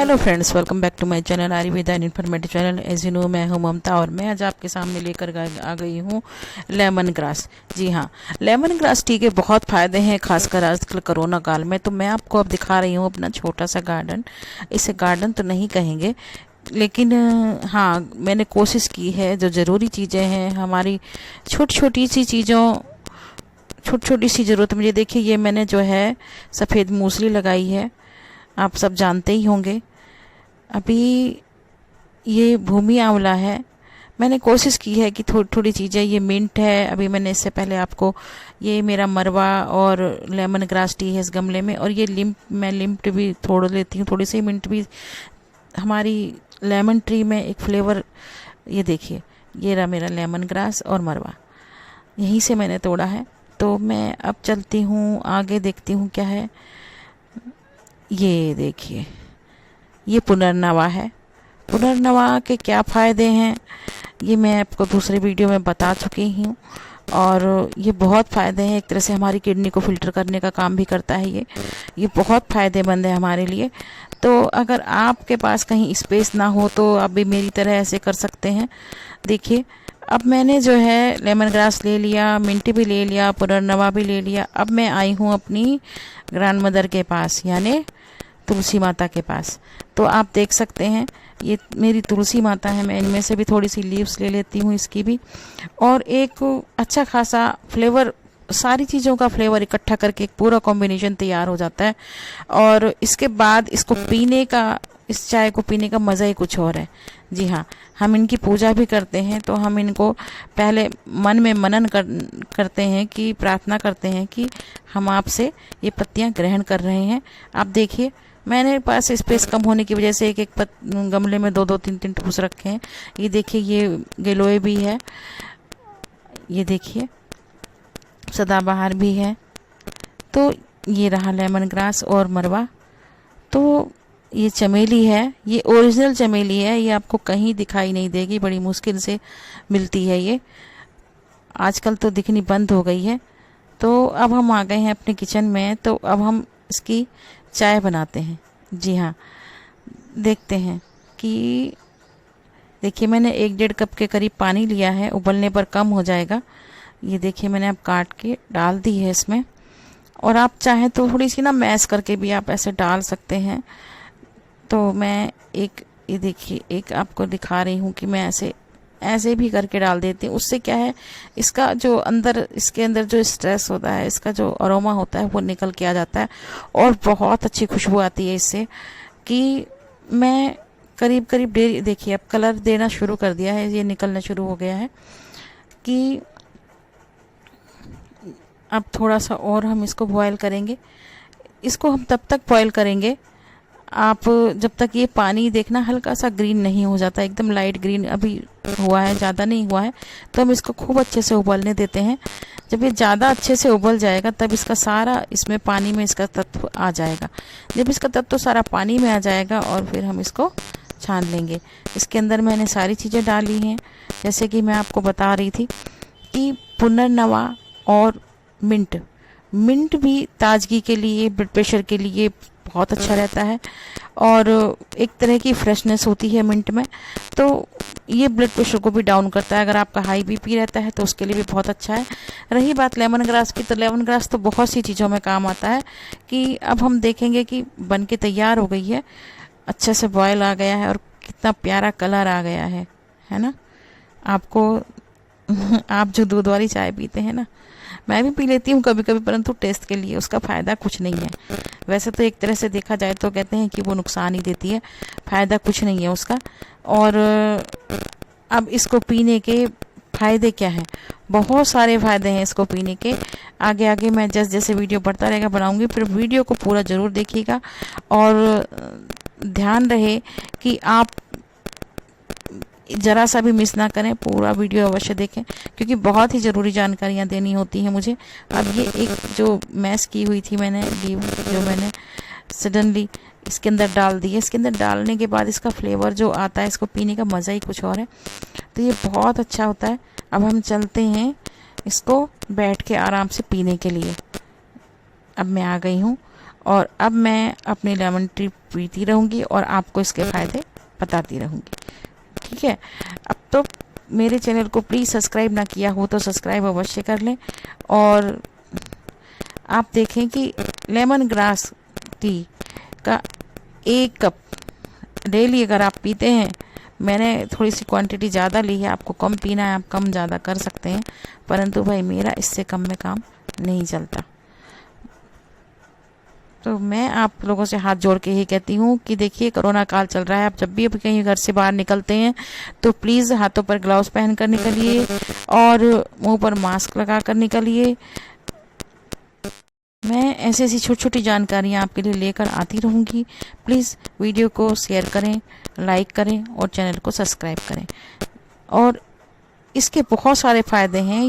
Hello friends, welcome back to my channel Ayurveda and informative channel. As you know, मैं हूं ममता और मैं आज आपके सामने लेकर आ गई हूं लेमन ग्रास। जी हाँ, लेमन ग्रास टी के बहुत फ़ायदे हैं, खासकर आजकल कोरोना काल में। तो मैं आपको अब दिखा रही हूँ अपना छोटा सा गार्डन। इसे गार्डन तो नहीं कहेंगे, लेकिन हाँ, मैंने कोशिश की है। जो ज़रूरी चीज़ें हैं हमारी, छोटी छोटी सी ज़रूरत मुझे, देखिए ये मैंने जो है सफ़ेद मूसली लगाई है, आप सब जानते ही होंगे। अभी ये भूमि आंवला है। मैंने कोशिश की है कि थोड़ी थोड़ी चीज़ें, ये मिंट है। अभी मैंने इससे पहले आपको, ये मेरा मरवा और लेमन ग्रास टी है इस गमले में। और ये मैं लिम्ट भी थोड़ा लेती हूँ, थोड़ी सी मिंट भी। हमारी लेमन ट्री में एक फ्लेवर, ये देखिए, ये रहा मेरा लेमन ग्रास और मरवा, यहीं से मैंने तोड़ा है। तो मैं अब चलती हूँ आगे, देखती हूँ क्या है। ये देखिए, ये पुनर्नवा है। पुनर्नवा के क्या फ़ायदे हैं ये मैं आपको दूसरे वीडियो में बता चुकी हूँ। और ये बहुत फ़ायदे हैं, एक तरह से हमारी किडनी को फिल्टर करने का काम भी करता है। ये बहुत फ़ायदेमंद है हमारे लिए। तो अगर आपके पास कहीं स्पेस ना हो तो आप भी मेरी तरह ऐसे कर सकते हैं। देखिए, अब मैंने जो है लेमन ग्रास ले लिया, मिंट भी ले लिया, पुनर्नवा भी ले लिया। अब मैं आई हूँ अपनी ग्रैंड मदर के पास, यानी तुलसी माता के पास। तो आप देख सकते हैं, ये मेरी तुलसी माता है। मैं इनमें से भी थोड़ी सी लीव्स ले लेती हूँ इसकी भी। और एक अच्छा खासा फ्लेवर, सारी चीज़ों का फ्लेवर इकट्ठा करके एक पूरा कॉम्बिनेशन तैयार हो जाता है। और इसके बाद इसको पीने का, इस चाय को पीने का मज़ा ही कुछ और है। जी हाँ, हम इनकी पूजा भी करते हैं। तो हम इनको पहले मन में मनन करते हैं, कि प्रार्थना करते हैं कि हम आपसे ये पत्तियां ग्रहण कर रहे हैं। आप देखिए, मैंने पास स्पेस कम होने की वजह से एक गमले में 2-2, 3-3 ठूस रखे हैं। ये देखिए, ये गिलोय भी है, ये देखिए सदाबहार भी है। तो ये रहा लेमन ग्रास और मरवा। तो ये चमेली है, ये ओरिजिनल चमेली है, ये आपको कहीं दिखाई नहीं देगी, बड़ी मुश्किल से मिलती है ये। आजकल तो दिखनी बंद हो गई है। तो अब हम आ गए हैं अपने किचन में। तो अब हम इसकी चाय बनाते हैं। जी हाँ, देखते हैं कि, देखिए मैंने 1-1.5 कप के करीब पानी लिया है, उबलने पर कम हो जाएगा। ये देखिए, मैंने अब काट के डाल दी है इसमें। और आप चाहें तो थोड़ी सी ना मैश करके भी आप ऐसे डाल सकते हैं। तो मैं ये देखिए, एक आपको दिखा रही हूँ कि मैं ऐसे भी करके डाल देती हूँ। उससे क्या है, इसका जो अंदर, इसके अंदर जो स्ट्रेस होता है, इसका जो अरोमा होता है वो निकल के आ जाता है। और बहुत अच्छी खुशबू आती है इससे। कि मैं करीब देखिए, अब कलर देना शुरू कर दिया है, ये निकलना शुरू हो गया है। कि अब थोड़ा सा और हम इसको बॉयल करेंगे। इसको हम तब तक बॉयल करेंगे, आप जब तक ये पानी, देखना हल्का सा ग्रीन नहीं हो जाता, एकदम लाइट ग्रीन अभी हुआ है, ज़्यादा नहीं हुआ है। तो हम इसको खूब अच्छे से उबलने देते हैं। जब ये ज़्यादा अच्छे से उबल जाएगा तब इसका सारा, इसमें पानी में इसका तत्व आ जाएगा। जब इसका तत्व सारा पानी में आ जाएगा और फिर हम इसको छान लेंगे। इसके अंदर मैंने सारी चीज़ें डाली हैं, जैसे कि मैं आपको बता रही थी कि पुनर्नवा और मिंट भी ताजगी के लिए, ब्लड प्रेशर के लिए बहुत अच्छा रहता है। और एक तरह की फ्रेशनेस होती है मिंट में। तो ये ब्लड प्रेशर को भी डाउन करता है। अगर आपका हाई बीपी रहता है तो उसके लिए भी बहुत अच्छा है। रही बात लेमन ग्रास की, तो लेमन ग्रास तो बहुत सी चीज़ों में काम आता है। कि अब हम देखेंगे कि बन के तैयार हो गई है, अच्छे से बॉयल आ गया है और कितना प्यारा कलर आ गया है ना। आपको आप जो दूध वाली चाय पीते हैं ना, मैं भी पी लेती हूँ कभी कभी, परंतु टेस्ट के लिए उसका फ़ायदा कुछ नहीं है। वैसे तो एक तरह से देखा जाए तो कहते हैं कि वो नुकसान ही देती है, फ़ायदा कुछ नहीं है उसका। और अब इसको पीने के फ़ायदे क्या हैं? बहुत सारे फ़ायदे हैं इसको पीने के। आगे आगे मैं जैसे वीडियो बढ़ता रहेगा बनाऊंगी, फिर वीडियो को पूरा ज़रूर देखिएगा। और ध्यान रहे कि आप ज़रा सा भी मिस ना करें, पूरा वीडियो अवश्य देखें, क्योंकि बहुत ही ज़रूरी जानकारियाँ देनी होती हैं मुझे। अब ये एक जो मैश की हुई थी मैंने, जो मैंने सडनली इसके अंदर डाल दी है। इसके अंदर डालने के बाद इसका फ्लेवर जो आता है, इसको पीने का मज़ा ही कुछ और है। तो ये बहुत अच्छा होता है। अब हम चलते हैं इसको बैठ के आराम से पीने के लिए। अब मैं आ गई हूँ और अब मैं अपनी लेमन टी पीती रहूँगी और आपको इसके फ़ायदे बताती रहूँगी। ठीक है, अब तो मेरे चैनल को प्लीज़ सब्सक्राइब ना किया हो तो सब्सक्राइब अवश्य कर लें। और आप देखें कि लेमन ग्रास टी का 1 कप डेली अगर आप पीते हैं, मैंने थोड़ी सी क्वांटिटी ज़्यादा ली है, आपको कम पीना है आप कम ज़्यादा कर सकते हैं, परंतु भाई मेरा इससे कम में काम नहीं चलता। तो मैं आप लोगों से हाथ जोड़ के ही कहती हूँ कि देखिए कोरोना काल चल रहा है, आप जब भी कहीं घर से बाहर निकलते हैं तो प्लीज़ हाथों पर ग्लव्स पहन कर निकलिए और मुंह पर मास्क लगा कर निकलिए। मैं ऐसी ऐसी छोटी छोटी जानकारियाँ आपके लिए लेकर आती रहूँगी। प्लीज़ वीडियो को शेयर करें, लाइक करें और चैनल को सब्सक्राइब करें। और इसके बहुत सारे फ़ायदे हैं।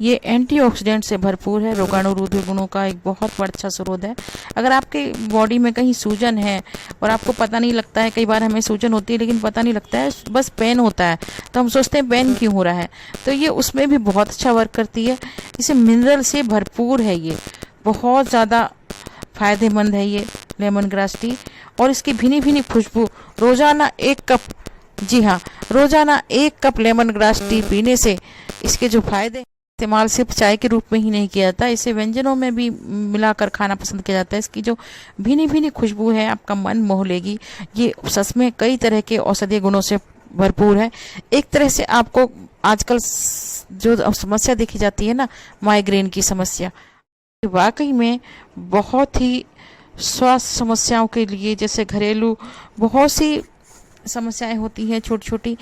ये एंटीऑक्सीडेंट से भरपूर है, रोगाणुरोधी गुणों का एक बहुत बड़ा अच्छा स्रोत है। अगर आपके बॉडी में कहीं सूजन है और आपको पता नहीं लगता है, कई बार हमें सूजन होती है लेकिन पता नहीं लगता है, बस पेन होता है तो हम सोचते हैं पेन क्यों हो रहा है, तो ये उसमें भी बहुत अच्छा वर्क करती है। इसे मिनरल से भरपूर है, ये बहुत ज़्यादा फ़ायदेमंद है ये लेमन ग्रास टी। और इसकी भीनी भीनी खुशबू, रोज़ाना 1 कप, जी हाँ रोज़ाना 1 कप लेमन ग्रास टी पीने से इसके जो फ़ायदे, इस्तेमाल सिर्फ चाय के रूप में ही नहीं किया जाता, इसे व्यंजनों में भी मिलाकर खाना पसंद किया जाता है। इसकी जो भीनी भीनी खुशबू है आपका मन मोह लेगी। ये सच में कई तरह के औषधीय गुणों से भरपूर है। एक तरह से आपको आजकल जो समस्या देखी जाती है ना, माइग्रेन की समस्या, वाकई में बहुत ही स्वास्थ्य समस्याओं के लिए, जैसे घरेलू बहुत सी समस्याएं होती हैं छोटी छोटी,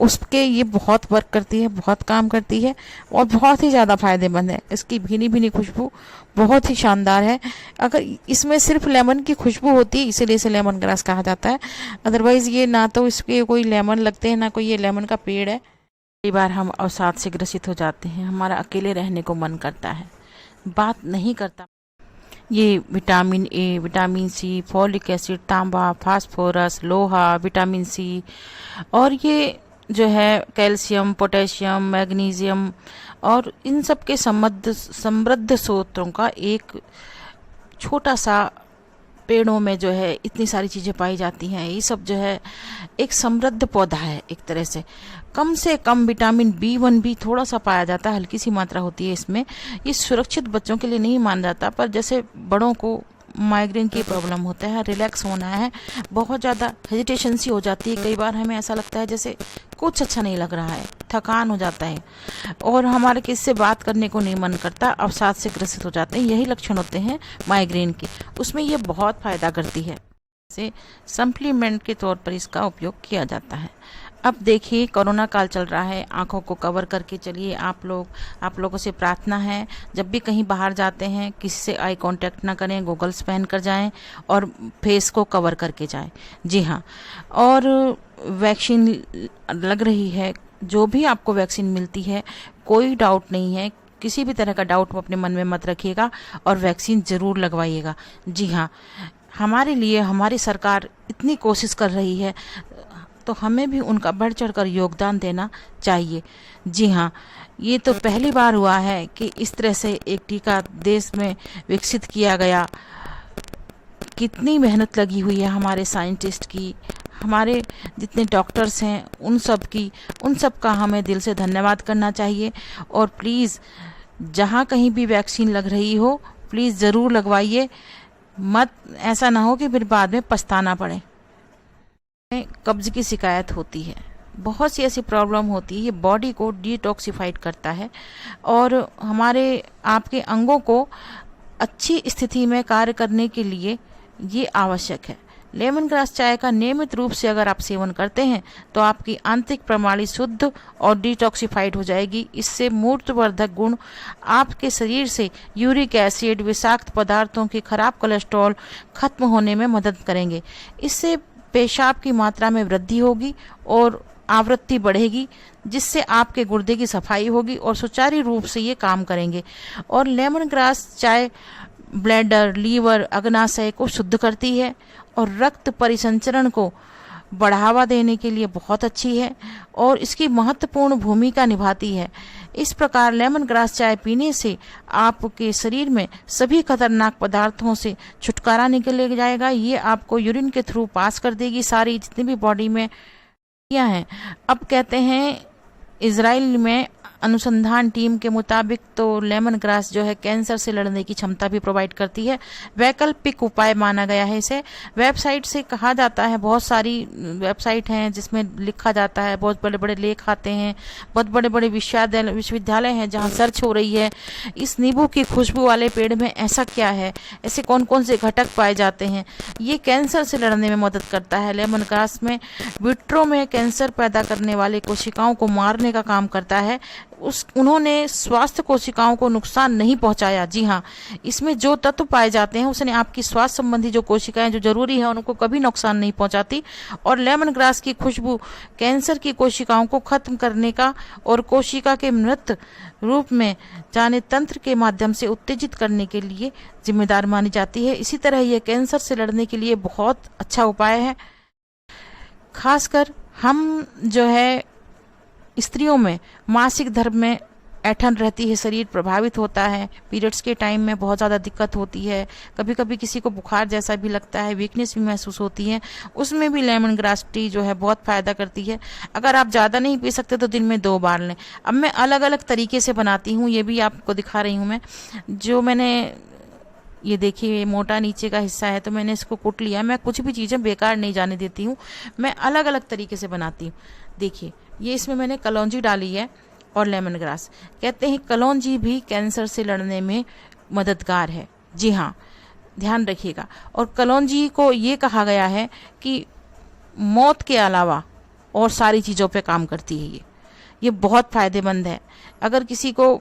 उसके ये बहुत वर्क करती है, बहुत काम करती है और बहुत ही ज़्यादा फायदेमंद है। इसकी भीनी भीनी खुशबू बहुत ही शानदार है। अगर इसमें सिर्फ लेमन की खुशबू होती है इसीलिए इसे लेमन ग्रास कहा जाता है, अदरवाइज़ ये ना तो इसके कोई लेमन लगते हैं ना कोई ये लेमन का पेड़ है। कई बार हम अवसाद से ग्रसित हो जाते हैं, हमारा अकेले रहने को मन करता है, बात नहीं करता। ये vitamin A, vitamin C, folic acid, तांबा, फास्फोरस, लोहा, विटामिन सी और ये जो है कैल्शियम, पोटेशियम, मैग्नीशियम और इन सब के समृद्ध स्रोतों का एक छोटा सा पेड़ों में जो है इतनी सारी चीज़ें पाई जाती हैं। ये सब जो है एक समृद्ध पौधा है एक तरह से कम विटामिन B1 भी थोड़ा सा पाया जाता है, हल्की सी मात्रा होती है इसमें। ये सुरक्षित बच्चों के लिए नहीं माना जाता, पर जैसे बड़ों को माइग्रेन की प्रॉब्लम होता है, रिलैक्स होना है, बहुत ज़्यादा हेजिटेशन सी हो जाती है, कई बार हमें ऐसा लगता है जैसे कुछ अच्छा नहीं लग रहा है, थकान हो जाता है और हमारे किसी से बात करने को नहीं मन करता, अवसाद से ग्रसित हो जाते हैं, यही लक्षण होते हैं माइग्रेन के। उसमें ये बहुत फ़ायदा करती है, इसे सप्लीमेंट के तौर पर इसका उपयोग किया जाता है। अब देखिए कोरोना काल चल रहा है, आंखों को कवर करके चलिए। आप लोगों से प्रार्थना है, जब भी कहीं बाहर जाते हैं किसी से आई कांटेक्ट ना करें, गॉगल्स पहन कर जाएं और फेस को कवर करके जाएं। जी हाँ, और वैक्सीन लग रही है, जो भी आपको वैक्सीन मिलती है कोई डाउट नहीं है, किसी भी तरह का डाउट अपने मन में मत रखिएगा और वैक्सीन ज़रूर लगवाइएगा। जी हाँ, हमारे लिए हमारी सरकार इतनी कोशिश कर रही है तो हमें भी उनका बढ़ चढ़ कर योगदान देना चाहिए। जी हाँ, ये तो पहली बार हुआ है कि इस तरह से एक टीका देश में विकसित किया गया। कितनी मेहनत लगी हुई है हमारे साइंटिस्ट की, हमारे जितने डॉक्टर्स हैं उन सब का हमें दिल से धन्यवाद करना चाहिए। और प्लीज़ जहाँ कहीं भी वैक्सीन लग रही हो प्लीज़ ज़रूर लगवाइए, मत ऐसा ना हो कि फिर बाद में पछताना पड़े। कब्ज की शिकायत होती है, बहुत सी ऐसी प्रॉब्लम होती है, ये बॉडी को डिटॉक्सिफाइड करता है और हमारे आपके अंगों को अच्छी स्थिति में कार्य करने के लिए ये आवश्यक है। लेमन ग्रास चाय का नियमित रूप से अगर आप सेवन करते हैं तो आपकी आंतरिक प्रणाली शुद्ध और डिटॉक्सिफाइड हो जाएगी। इससे मूत्रवर्धक गुण आपके शरीर से यूरिक एसिड, विषाक्त पदार्थों की खराब कोलेस्ट्रॉल खत्म होने में मदद करेंगे। इससे पेशाब की मात्रा में वृद्धि होगी और आवृत्ति बढ़ेगी, जिससे आपके गुर्दे की सफाई होगी और सुचारू रूप से ये काम करेंगे। और लेमन ग्रास चाय ब्लैडर, लीवर, अग्नाशय को शुद्ध करती है और रक्त परिसंचरण को बढ़ावा देने के लिए बहुत अच्छी है और इसकी महत्वपूर्ण भूमिका निभाती है। इस प्रकार लेमन ग्रास चाय पीने से आपके शरीर में सभी खतरनाक पदार्थों से छुटकारा निकल जाएगा। ये आपको यूरिन के थ्रू पास कर देगी सारी जितनी भी बॉडी में हैं। अब कहते हैं इजराइल में अनुसंधान टीम के मुताबिक तो लेमन ग्रास जो है कैंसर से लड़ने की क्षमता भी प्रोवाइड करती है। वैकल्पिक उपाय माना गया है इसे। वेबसाइट से कहा जाता है, बहुत सारी वेबसाइट हैं जिसमें लिखा जाता है, बहुत बड़े बड़े लेख आते हैं, बहुत बड़े बड़े विश्वविद्यालय हैं जहां सर्च हो रही है इस नींबू की खुशबू वाले पेड़ में ऐसा क्या है, ऐसे कौन कौन से घटक पाए जाते हैं, ये कैंसर से लड़ने में मदद करता है। लेमन ग्रास में विट्रो में कैंसर पैदा करने वाले कोशिकाओं को मारने का काम करता है। उन्होंने स्वास्थ्य कोशिकाओं को नुकसान नहीं पहुंचाया। जी हाँ, इसमें जो तत्व पाए जाते हैं उसने आपकी स्वास्थ्य संबंधी जो कोशिकाएं जो जरूरी है उनको कभी नुकसान नहीं पहुंचाती। और लेमन ग्रास की खुशबू कैंसर की कोशिकाओं को खत्म करने का और कोशिका के मृत रूप में जाने तंत्र के माध्यम से उत्तेजित करने के लिए जिम्मेदार मानी जाती है। इसी तरह यह कैंसर से लड़ने के लिए बहुत अच्छा उपाय है। खासकर हम जो है स्त्रियों में मासिक धर्म में ऐंठन रहती है, शरीर प्रभावित होता है, पीरियड्स के टाइम में बहुत ज़्यादा दिक्कत होती है, कभी कभी किसी को बुखार जैसा भी लगता है, वीकनेस भी महसूस होती है, उसमें भी लेमन ग्रास टी जो है बहुत फ़ायदा करती है। अगर आप ज़्यादा नहीं पी सकते तो दिन में 2 बार लें। अब मैं अलग अलग तरीके से बनाती हूँ, ये भी आपको दिखा रही हूँ मैं। जो मैंने ये देखिए मोटा नीचे का हिस्सा है तो मैंने इसको कूट लिया। मैं कुछ भी चीज़ें बेकार नहीं जाने देती हूँ, मैं अलग अलग तरीके से बनाती हूँ। देखिए ये इसमें मैंने कलौंजी डाली है और लेमन ग्रास। कहते हैं कलौंजी भी कैंसर से लड़ने में मददगार है। जी हाँ, ध्यान रखिएगा। और कलौंजी को ये कहा गया है कि मौत के अलावा और सारी चीज़ों पे काम करती है। ये बहुत फ़ायदेमंद है। अगर किसी को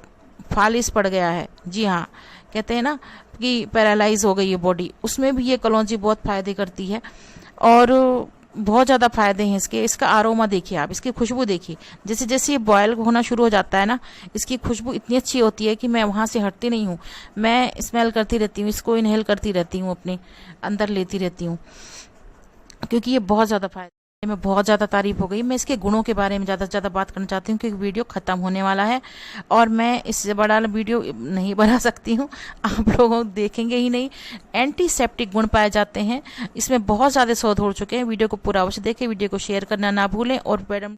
फालिस पड़ गया है, जी हाँ, कहते हैं ना कि पैरालाइज हो गई है बॉडी, उसमें भी ये कलौंजी बहुत फ़ायदे करती है और बहुत ज़्यादा फ़ायदे हैं इसके। इसका आरोमा देखिए आप, इसकी खुशबू देखिए। जैसे जैसे ये बॉयल होना शुरू हो जाता है ना, इसकी खुशबू इतनी अच्छी होती है कि मैं वहाँ से हटती नहीं हूँ, मैं स्मेल करती रहती हूँ, इसको इनहेल करती रहती हूँ, अपने अंदर लेती रहती हूँ, क्योंकि ये बहुत ज़्यादा फ़ायदे में बहुत ज़्यादा तारीफ हो गई। मैं इसके गुणों के बारे में ज़्यादा से ज़्यादा बात करना चाहती हूँ क्योंकि वीडियो ख़त्म होने वाला है और मैं इससे बड़ा वीडियो नहीं बना सकती हूँ, आप लोग देखेंगे ही नहीं। एंटीसेप्टिक गुण पाए जाते हैं इसमें, बहुत ज़्यादा शोध हो चुके हैं। वीडियो को पूरा अवश्य देखें, वीडियो को शेयर करना ना भूलें और मैडम